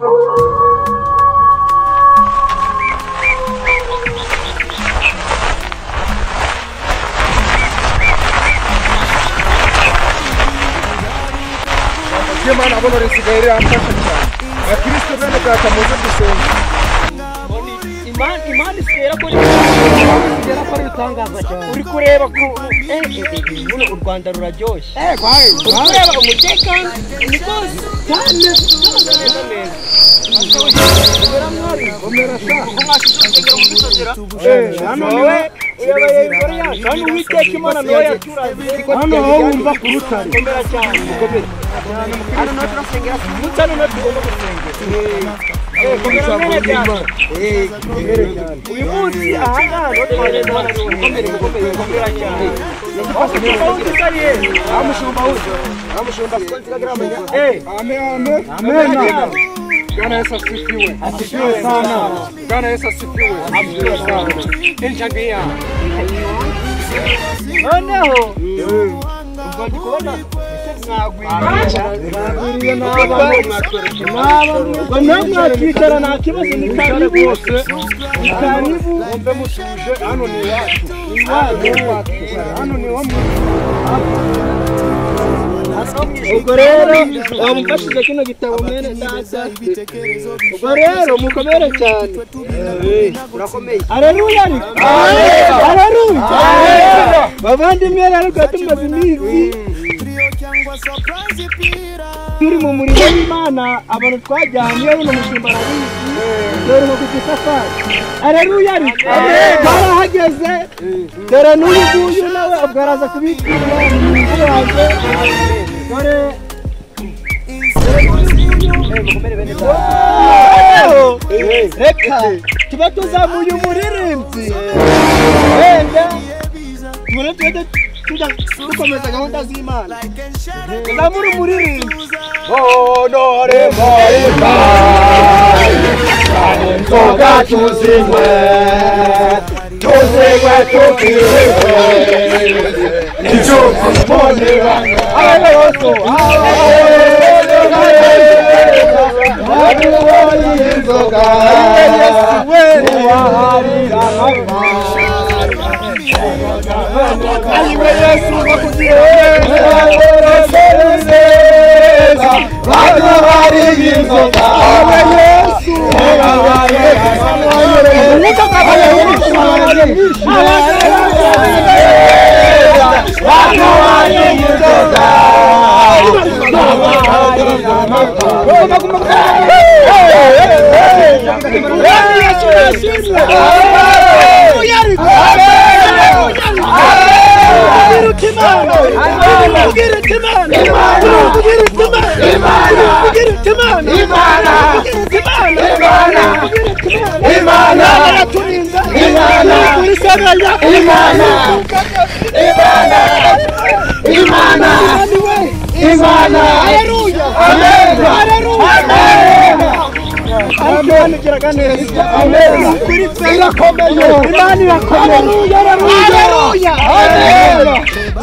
Imana abona risigaye amfasha cyane. Abakristo bene data muze dusenga. Imana isera ko igera ko bitangaza cyane. Uri kureba ko u Rwanda ruraryoshye. Kureba umutekano ni kose cyane. Hano niwe uyabaye Korea kandi Uwiteka Imana nawe yacuraze hano aho wumva ku rutare komera cyane ukomere hano no turasengera mutano no tugomba gusengera komera cyane uyu munsi aha no twaneza komera cyane amushumba kontigramu amen Bwana Yesu asifiwe. Asifiwe sana. Bwana Yesu asifiwe. Asifiwe sana. Injabia. Noneho. Ubwo kubona Twicara na kibazo ni karibu karibu ombe musuje hano ni wacu hano ni wa ubwo rero wamufashije kino gitabo mwene data ubwo rero mukomere cyane urakomeye haleluya haleluya bavandimwe rero tumaze iminsi turi mu murimo w'Imana abantu twajyanye uno mushimba arabizi dore no kugifafara haleluya barahageze dore n'uyu nawe abwaraza kubikira n'uwaje dore reka tuba tuzamuye umuririmbyi wenda murete dukomeza gahunda z'Imana tuzamura umuririmbyi honore moyika nzoga tuzingwe tukiriwe nicyo kumonera abayoso inzoga Ayiwe Yesu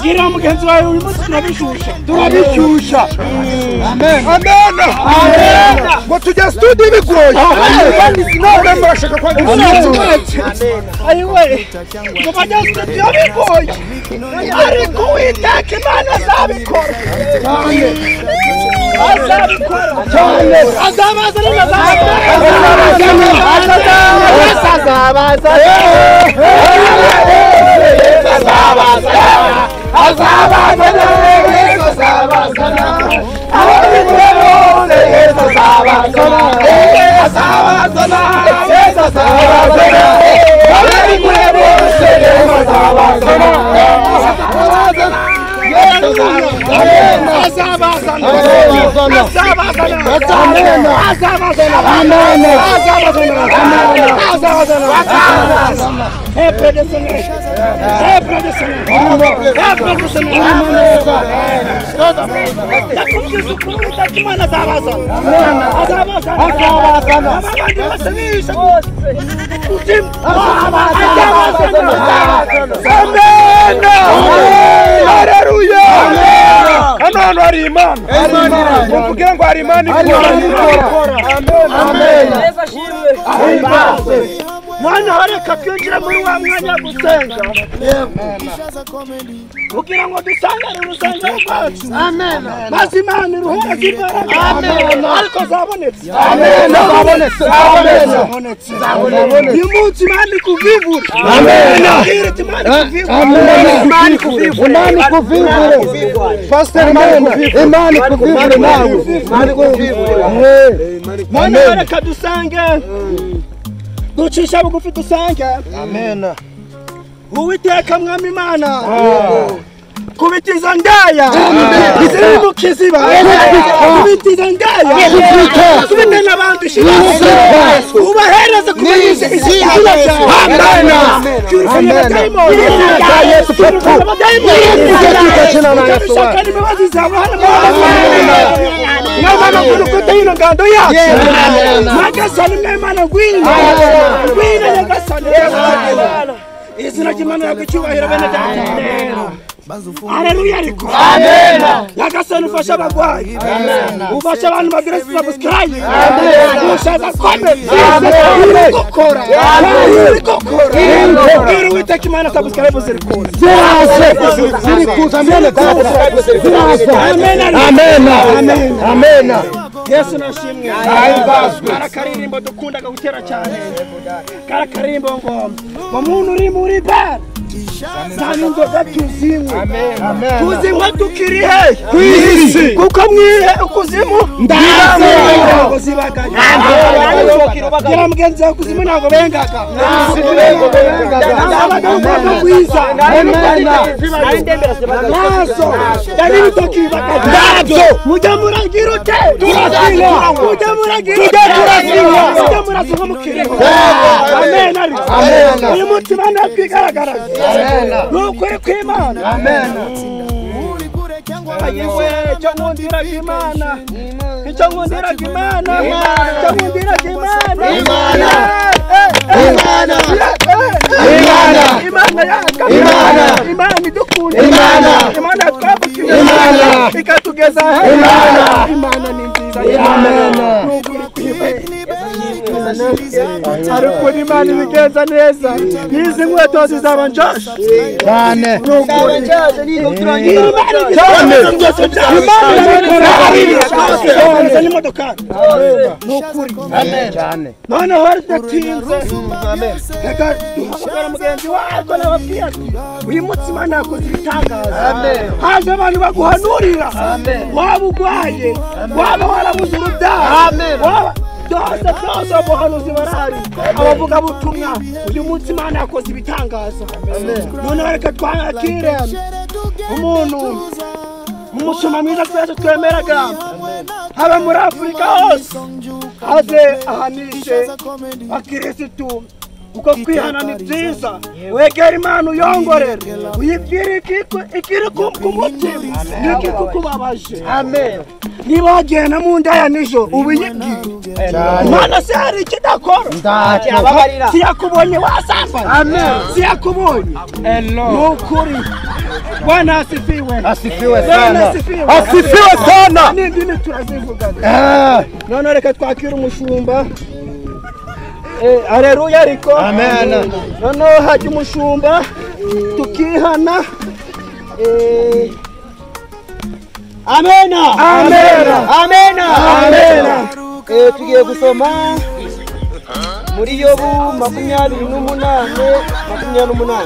gira mugenzi wawe uyu munsi turabishusha amen ngo tujya studio bigoye none murashaka kwangiza ayiwe ngo bajya studio bigoye ariko Uwiteka Imana azabikora Haleluya. Imana. Kugira ngo ari Imana ikora. mwana hareka kwinjira muri wa mwanya gusenga kugira ngo dusangane urusengero rwacu maze Imana iruhera imbaraga ariko zabonetse uyu munsi Imana ikuvivura Imana ikuvivure Pastor Imana ikuvivure nawe mwana hareka dusange ducisha bugufi dusange Uwiteka mwami Imana kubitiza ndaya izirimo kiziba kubitiza ndaya kubitana n'abantu shirase ubahereza kumenyesha izina cyawe amen Yesu Kristo shakani mawazi zawe Ngazana kurukuta hino ngando yacu Magasani mwemana gwina yagasani izina ry'Imana yagucyubahira bene data Haleluya ariko amen yagasani ufasha abagwayi ufasha abantu bagira subscribe ushaza comment gukora iri Uwiteka Imana subscribe ziri kuza mbele data amen Yesu nashimwe karakaririmbo dukundaga gutera cyane karakaririmbo ngo umuntu uri muri bar Saningo tuzimu tuzimu tukiri he kwisi kuko mwihe ukuzimu ndago zibagaye kira mugenzi wa kuzimu nago bengaga nago kwiza naso dalili tokibaka ndazo mujamuragira ute turasila mujamuragira mukiri amen uyu mutima ndakwigaragara Nukuri kw'Imana amen ayiwe cyo nkundira Imana Imana idukunda Imana twabukira ikatugeza Imana ni nziza nukuri kw'Imana ariko Imana ibigenza neza nizi nkweto zizaba njoshe cyane nukuri Imana ni modoka nukuri cyane none hori datinze reka duhamagara mugenzi wacu n'ababwira ati uyu munsi Imana yakoze ibitangaza haje abantu baguhanurira waba ugwaye waba warabuze urubyaro byose abahanuzi barahari abavuga butumwa uyu munsi Imana yakoze ibitangaza none reka twakire umuntu umusoma mwiza twese twemeraga haba muri Afurika hose haze ahanishe abakirisitu uko kwihana ni byiza wegera Imana uyongorere uyibwire ikiri ku mutima n'ikikukubabaje amen niba wagenda mu ndaya nijoro ubiyibwire Imana se hari ikidakora siyakubonye wasambana amen siyakubonye nukuri Bwana asifiwe sana n'indimi turazivugana none reka twakira umushumba Haleluya ariko amen none hajya umushumba tukihana amen tugiye gusoma muri Yobu 28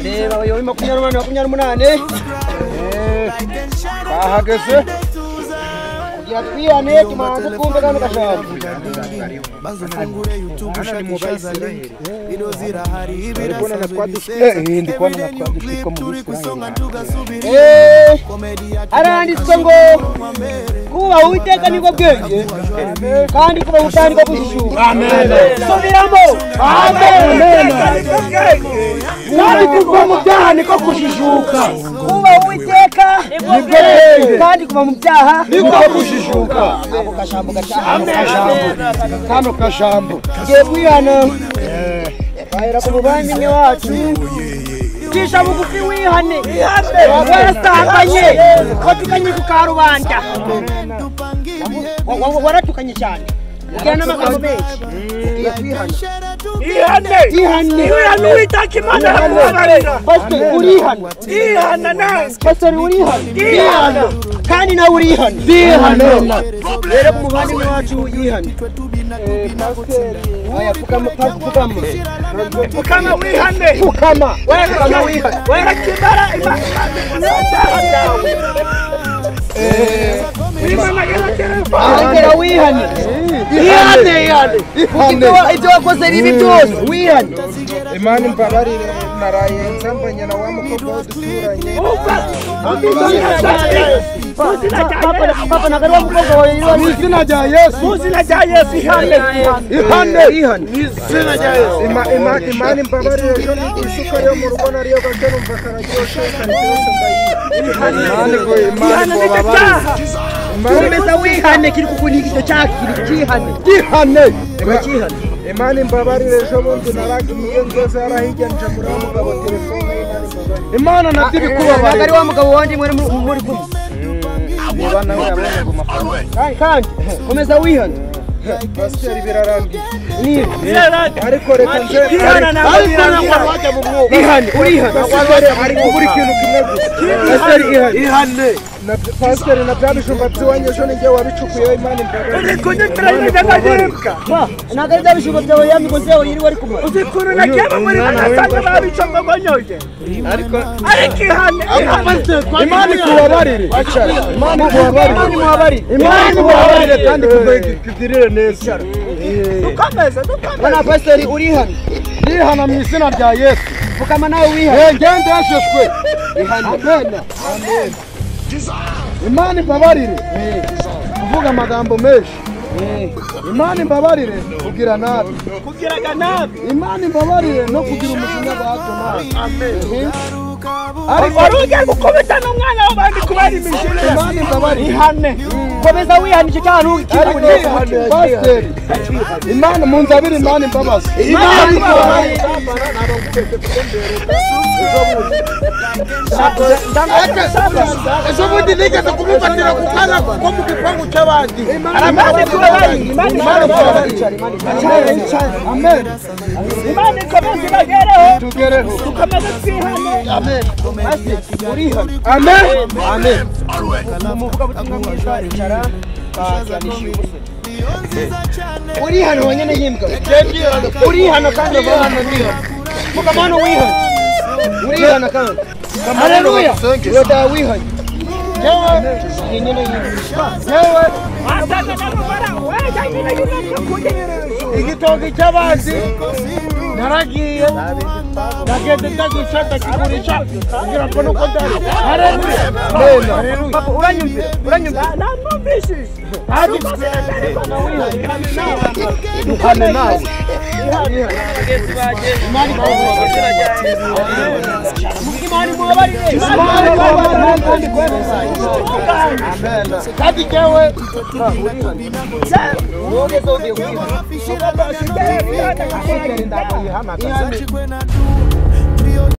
reba Yobu 28 bahageze Yatwiane tumanze kumbe kano gashamba bazufungure YouTube shakishazare irozira hari ibirasa ndi kwana natwadishiko mu bisonga tugasubira aranditswe ngo kuba Uwiteka niko bwenge kandi kuba utani ko kujishuka amen subiramo amen kandi kuba mu byaha niko kujishuka kuba Uwiteka niko bwenge kandi kuba mu byaha niko kujishuka ako kashambo kano kashambo ngiye kwihana bahera ku muvandimwe wacu cisha bugufi wihane warasambanye watukanye ku karubanda waratukanye cyane ugana n'amagambo menshi ihane witaka imana arakubabarira pastor urihana ihana nawe pastor urihana kandi nawe urihana rero umuvandimwe wacu yihana aya pukama wihane pukama wihane warakibara imana Agera wihane ihane ibyo wakoze bibi byose wihane Imana imbabarire naraye nsambanye na wa mukobwa duturanye papa nagari wa mukobwa wawe mu izina rya Yesu ihane izina rya Yesu Imana imbabarire ejo isuka yo mu rugo nariyo gato numva kararyoshe Komeza wihane kiri kukuniga icyo cyakiri kihane Imana imbabarire ejo bundi naragiye ngeze yarahigenje muri wa mugabo telefone Imana nabyo bikubabarira nagari wa mugabo wandi muri kumwe niba nawe yabonye ngo mafaranga kandi komeza wihane pastor birarangiye ariko reka nze ihane urihane ari kubura ikintu kimwe gusa ihane na pastor na byabishumba by'iwanyu ejo ninjye wabicukuye Imana imbabarire nagari byabishumba byawe yamigoze yawe yiri wari kumwe uzikuru na cyaba muri nasanga babiconga gonyoje ariko ihane Imana ikubabarire Imana ikubabarire kandi kugirire neza dukomeze bana pastor urihane ihana mu izina rya Yesu ukama nawe wihane ngende yasheshwe amen Imana imbabarire kuvuga amagambo menshi Imana imbabarire kugira nabi Imana imbabarire no kugira umujinya wa hato nabi amen ariko rugiye gukubita n'umwana w'abandi kubari imishire Imana imbabarire ihane komeza wihane icyo cyaha ntukibone pastor Imana munzabire Imana imbabazi Imana imbabarire ejo bundi nigeze kumufatira ku kana ko mu gipangu cy'abandi Imana ikubabarire amen Imana ikomeze bagereho tugereho tukomeze twihane amen urihane amen umuvuga butumwa mwiza icara kasanisha urihane wonyene yimbwa urihane kandi urihane mukamano wihane urihane kandi haleluya wada wihane yewe yenyene yimbwa yewe asaka n'amabara weja nyine igitoki cy'abazi naragiye nagende ndaguca ndakigurisha kugira ngo nuko ndari haleluya papa uranyumvira namwumvishije duhane nawe Imana imubabarire kandi jewe ugeze ugiye kwihana Imana imubabarire